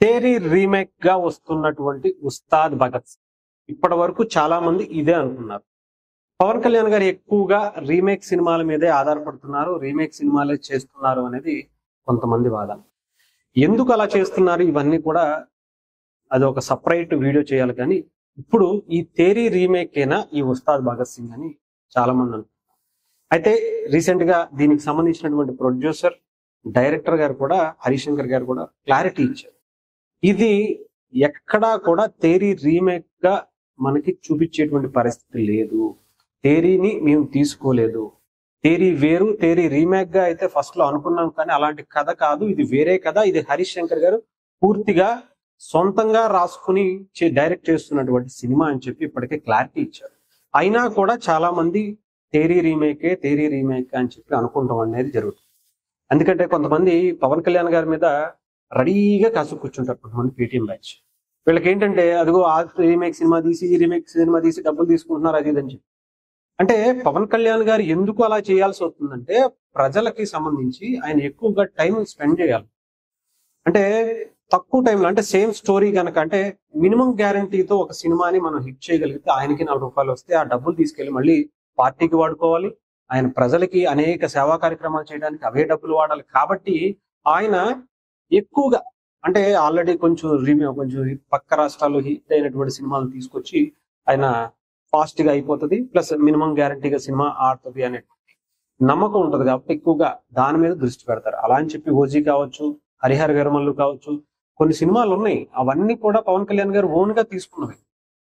Theri remake గా వస్తున్నటువంటి ఉస్తాద్ భగత్ సింగ్. ఇప్పటి వరకు చాలా మంది ఇదే అనుకున్నారు. పవన్ కళ్యాణ్ గారు ఎక్కువగా రీమేక్ సినిమాల మీదే ఆధారపడుతున్నారు, రీమేక్ సినిమాలే చేస్తున్నారు అనేది కొంతమంది వాదన. ఎందుకు అలా చేస్తున్నారు ఇవన్నీ కూడా అది ఒక సపరేట్ వీడియో చేయాలి. కానీ ఇప్పుడు ఈ తేరీ రీమేక్ ఏనా ఈ ఉస్తాద్ భగత్ సింగ్ అని చాలా మంది అనుకుంటున్నారు. అయితే రీసెంట్ గా దీనికి సంబంధించినటువంటి ప్రొడ్యూసర్, డైరెక్టర్ గారు కూడా, హరిశంకర్ గారు కూడా క్లారిటీ ఇచ్చారు. ఇది ఎక్కడా కూడా తేరీ రీమేక్ గా మనకి చూపించేటువంటి పరిస్థితి లేదు. తేరీని మేము తీసుకోలేదు. తేరీ వేరు, తేరీ రీమేక్ గా అయితే ఫస్ట్ లో అనుకున్నాం, కానీ అలాంటి కథ కాదు, ఇది వేరే కథ. ఇది హరిశంకర్ గారు పూర్తిగా సొంతంగా రాసుకుని డైరెక్ట్ చేస్తున్నటువంటి సినిమా అని చెప్పి ఇప్పటికే క్లారిటీ ఇచ్చారు. అయినా కూడా చాలా మంది తేరీ రీమేకే అని చెప్పి అనుకుంటాం అనేది జరుగుతుంది. ఎందుకంటే కొంతమంది పవన్ కళ్యాణ్ గారి మీద రెడీగా కాసు కూర్చుంటారు కొంతమంది పేటీఎం బ్యాచ్. వీళ్ళకి ఏంటంటే అదిగో ఆ రీమేక్ సినిమా తీసి, ఈ రీమేక్ సినిమా తీసి డబ్బులు తీసుకుంటున్నారు అది ఇదని చెప్పి. అంటే పవన్ కళ్యాణ్ గారు ఎందుకు అలా చేయాల్సి వస్తుందంటే ప్రజలకి సంబంధించి ఆయన ఎక్కువగా టైం స్పెండ్ చేయాలి. అంటే తక్కువ టైంలో, అంటే సేమ్ స్టోరీ కనుక, అంటే మినిమం గ్యారంటీతో ఒక సినిమాని మనం హిట్ చేయగలిగితే ఆయనకి 4 రూపాయలు వస్తే ఆ డబ్బులు తీసుకెళ్లి మళ్ళీ పార్టీకి వాడుకోవాలి. ఆయన ప్రజలకి అనేక సేవా కార్యక్రమాలు చేయడానికి అవే డబ్బులు వాడాలి. కాబట్టి ఆయన ఎక్కువగా, అంటే ఆల్రెడీ కొంచెం పక్క రాష్ట్రాల్లో హిట్ అయినటువంటి సినిమాలు తీసుకొచ్చి ఆయన ఫాస్ట్ గా అయిపోతుంది, ప్లస్ మినిమం గ్యారంటీగా సినిమా ఆడుతుంది అనేటువంటి నమ్మకం ఉంటుంది. కాబట్టి ఎక్కువగా దాని మీద దృష్టి పెడతారు. అలా అని చెప్పి ఓజీ కావచ్చు, హరిహర వీరమల్లు కావచ్చు, కొన్ని సినిమాలు ఉన్నాయి. అవన్నీ కూడా పవన్ కళ్యాణ్ గారు ఓన్ గా తీసుకున్నవి,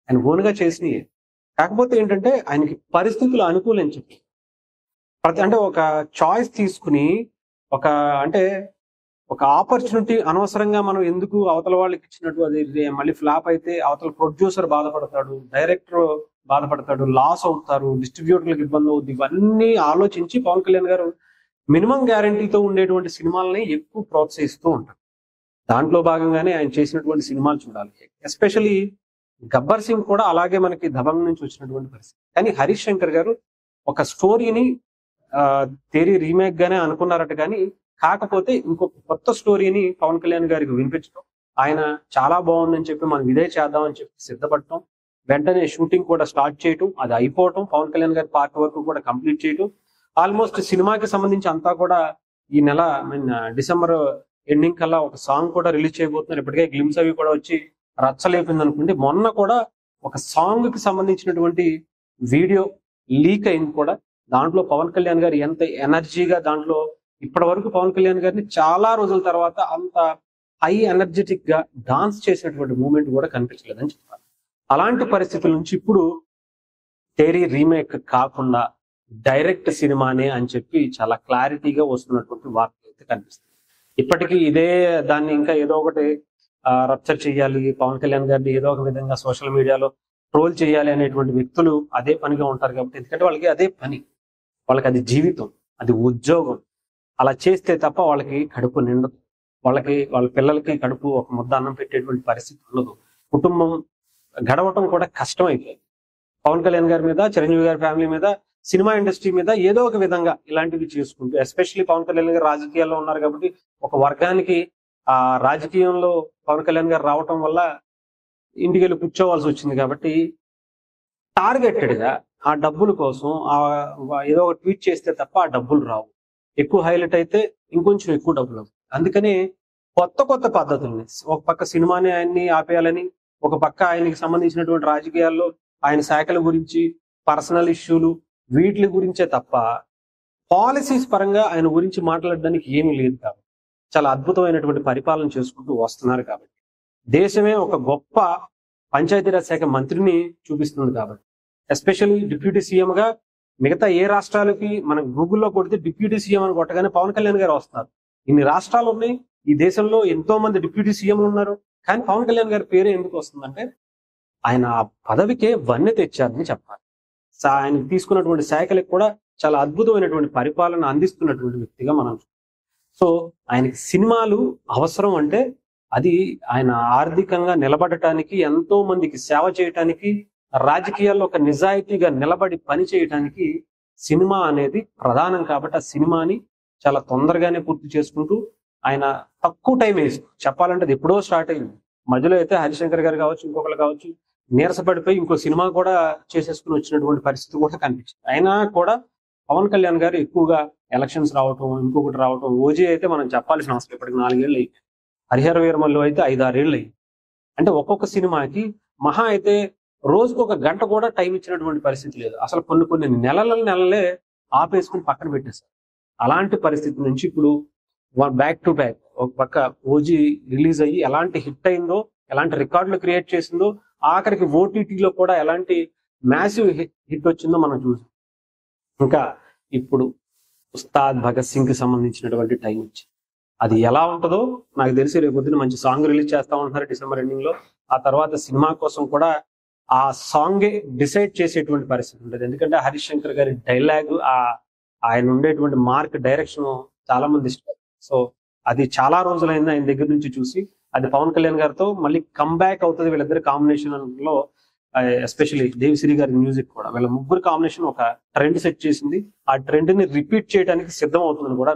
ఆయన ఓన్ గా చేసినవి. కాకపోతే ఏంటంటే ఆయనకి పరిస్థితులు అనుకూలించవు. అంటే ఒక చాయిస్ తీసుకుని ఒక ఆపర్చునిటీ అనవసరంగా మనం ఎందుకు అవతల వాళ్ళకి ఇచ్చినట్టు, అది మళ్ళీ ఫ్లాప్ అయితే అవతల ప్రొడ్యూసర్ బాధపడతాడు, డైరెక్టర్ బాధపడతాడు, లాస్ అవుతారు, డిస్ట్రిబ్యూటర్లకు ఇబ్బంది అవుతుంది. ఇవన్నీ ఆలోచించి పవన్ కళ్యాణ్ గారు మినిమం గ్యారంటీతో ఉండేటువంటి సినిమాలని ఎక్కువ ప్రోత్సహిస్తూ ఉంటారు. దాంట్లో భాగంగానే ఆయన చేసినటువంటి సినిమాలు చూడాలి. ఎస్పెషలీ గబ్బర్ సింగ్ కూడా అలాగే మనకి దబంగ్ నుంచి వచ్చినటువంటి పరిస్థితి. కానీ హరీష్ శంకర్ గారు ఒక స్టోరీని తేరీ రీమేక్ గానే అనుకున్నారట, కానీ కాకపోతే ఇంకొక కొత్త స్టోరీని పవన్ కళ్యాణ్ గారికి వినిపించడం, ఆయన చాలా బాగుందని చెప్పి మనం ఇదే చేద్దామని చెప్పి సిద్ధపడటం, వెంటనే షూటింగ్ కూడా స్టార్ట్ చేయటం, అది అయిపోవటం, పవన్ కళ్యాణ్ గారి పార్ట్ వరకు కూడా కంప్లీట్ చేయటం, ఆల్మోస్ట్ సినిమాకి సంబంధించి అంతా కూడా ఈ నెల డిసెంబర్ ఎండింగ్ కల్లా ఒక సాంగ్ కూడా రిలీజ్ చేయబోతున్నారు. ఇప్పటికే గ్లిమ్స్ అవి కూడా వచ్చి రచ్చలేపింది అనుకుంటే, మొన్న కూడా ఒక సాంగ్ కి సంబంధించినటువంటి వీడియో లీక్ అయింది కూడా. దాంట్లో పవన్ కళ్యాణ్ గారు ఎంత ఎనర్జీగా, దాంట్లో ఇప్పటి వరకు పవన్ కళ్యాణ్ గారిని చాలా రోజుల తర్వాత అంత హై ఎనర్జెటిక్ గా డాన్స్ చేసినటువంటి మూమెంట్ కూడా కనిపించలేదని చెప్పాలి. అలాంటి పరిస్థితుల నుంచి ఇప్పుడు తేరీ రీమేక్ కాకుండా డైరెక్ట్ సినిమానే అని చెప్పి చాలా క్లారిటీగా వస్తున్నటువంటి వార్తలు అయితే కనిపిస్తుంది. ఇప్పటికీ ఇదే దాన్ని ఇంకా ఏదో ఒకటి రప్చర్ చేయాలి, పవన్ కళ్యాణ్ గారిని ఏదో ఒక విధంగా సోషల్ మీడియాలో ట్రోల్ చేయాలి అనేటువంటి వ్యక్తులు అదే పనిగా ఉంటారు. కాబట్టి ఎందుకంటే వాళ్ళకి అదే పని, వాళ్ళకి అది జీవితం, అది ఉద్యోగం. అలా చేస్తే తప్ప వాళ్ళకి కడుపు నిండదు, వాళ్ళ పిల్లలకి కడుపు ఒక ముద్ద అన్నం పెట్టేటువంటి పరిస్థితి ఉండదు, కుటుంబం గడవటం కూడా కష్టం అయిపోయింది. పవన్ కళ్యాణ్ గారి మీద, చిరంజీవి గారి ఫ్యామిలీ మీద, సినిమా ఇండస్ట్రీ మీద ఏదో ఒక విధంగా ఇలాంటివి చేసుకుంటూ, ఎస్పెషల్లీ పవన్ కళ్యాణ్ గారు రాజకీయాల్లో ఉన్నారు కాబట్టి ఒక వర్గానికి ఆ రాజకీయంలో పవన్ కళ్యాణ్ గారు రావటం వల్ల ఇంటికి వెళ్ళి కూర్చోవాల్సి వచ్చింది. కాబట్టి టార్గెటెడ్ గా ఆ డబ్బుల కోసం ఏదో ఒక ట్వీట్ చేస్తే తప్ప ఆ డబ్బులు రావు. ఎక్కువ హైలైట్ అయితే ఇంకొంచెం ఎక్కువ డబ్బులు అవుతాయి. అందుకని కొత్త పద్ధతుల్ని, ఒక పక్క సినిమాని ఆయన్ని ఆపేయాలని, ఒక పక్క ఆయనకి సంబంధించినటువంటి రాజకీయాల్లో ఆయన శాఖల గురించి, పర్సనల్ ఇష్యూలు, వీటి గురించే తప్ప పాలసీస్ పరంగా ఆయన గురించి మాట్లాడడానికి ఏమీ లేదు. కాబట్టి చాలా అద్భుతమైనటువంటి పరిపాలన చేసుకుంటూ వస్తున్నారు. కాబట్టి దేశమే ఒక గొప్ప పంచాయతీరాజ్ శాఖ మంత్రిని చూపిస్తుంది. కాబట్టి ఎస్పెషల్లీ డిప్యూటీ సీఎం గా మిగతా ఏ రాష్ట్రాలకి మనం గూగుల్లో కొడితే డిప్యూటీ సీఎం అని కొట్టగానే పవన్ కళ్యాణ్ గారు వస్తున్నారు. ఇన్ని రాష్ట్రాలు ఉన్నాయి, ఈ దేశంలో ఎంతో మంది డిప్యూటీ సీఎంలు ఉన్నారు, కానీ పవన్ కళ్యాణ్ గారి పేరు ఎందుకు వస్తుందంటే ఆయన ఆ పదవికే వన్నె తెచ్చారని చెప్పాలి. ఆయన తీసుకున్నటువంటి శాఖలకు కూడా చాలా అద్భుతమైనటువంటి పరిపాలన అందిస్తున్నటువంటి వ్యక్తిగా మనం. సో ఆయనకి సినిమాలు అవసరం అంటే అది ఆయన ఆర్థికంగా నిలబడటానికి, ఎంతో మందికి సేవ చేయటానికి, రాజకీయాల్లో ఒక నిజాయితీగా నిలబడి పని చేయటానికి సినిమా అనేది ప్రధానం. కాబట్టి ఆ సినిమాని చాలా తొందరగానే పూర్తి చేసుకుంటూ ఆయన తక్కువ టైం వేసి చెప్పాలంటే అది ఎప్పుడో స్టార్ట్ అయింది. మధ్యలో అయితే హరిశంకర్ గారు కావచ్చు, ఇంకొకరు కావచ్చు, నీరసపడిపోయి ఇంకో సినిమా కూడా చేసేసుకుని వచ్చినటువంటి పరిస్థితి కూడా కనిపించింది. అయినా కూడా పవన్ కళ్యాణ్ గారు ఎక్కువగా ఎలక్షన్స్ రావటం, ఇంకొకటి రావటం, ఓజీ అయితే మనం చెప్పాల్సిన అవసరం ఇప్పటికి 4 ఏళ్ళు అయ్యింది. హరిహర వీరమల్లు అయితే 5-6 ఏళ్ళు అయ్యింది. అంటే ఒక్కొక్క సినిమాకి మహా అయితే రోజుకు 1 గంట కూడా టైం ఇచ్చినటువంటి పరిస్థితి లేదు. అసలు కొన్ని నెలలే ఆపేసుకుని పక్కన పెట్టేశారు. అలాంటి పరిస్థితి నుంచి ఇప్పుడు బ్యాక్ టు బ్యాక్ ఒక పక్క ఓజీ రిలీజ్ అయ్యి ఎలాంటి హిట్ అయిందో, ఎలాంటి రికార్డులు క్రియేట్ చేసిందో, ఆఖరికి ఓటీటీలో కూడా ఎలాంటి మ్యాసివ్ హిట్ వచ్చిందో మనం చూసాం. ఇంకా ఇప్పుడు ఉస్తాద్ భగత్ సింగ్ కి సంబంధించినటువంటి టైం వచ్చింది. అది ఎలా ఉంటుందో నాకు తెలిసి రేపు పొద్దున మంచి సాంగ్ రిలీజ్ చేస్తా ఉంటున్నారు డిసెంబర్ ఎండింగ్ లో. ఆ తర్వాత సినిమా కోసం కూడా ఆ సాంగే డిసైడ్ చేసేటువంటి పరిస్థితి ఉంటుంది. ఎందుకంటే హరీష్ శంకర్ గారి డైలాగ్, ఆయన ఉండేటువంటి మార్క్, డైరెక్షన్ చాలా మంది ఇష్టం. సో అది చాలా రోజులైంది ఆయన దగ్గర నుంచి చూసి. అది పవన్ కళ్యాణ్ గారితో మళ్ళీ కంబ్యాక్ అవుతుంది వీళ్ళిద్దరి కాంబినేషన్ లో. ఎస్పెషల్లీ దేవిశ్రీ గారి మ్యూజిక్ కూడా వీళ్ళ ముగ్గురు కాంబినేషన్ ఒక ట్రెండ్ సెట్ చేసింది. ఆ ట్రెండ్ ని రిపీట్ చేయడానికి సిద్ధం అవుతుందని కూడా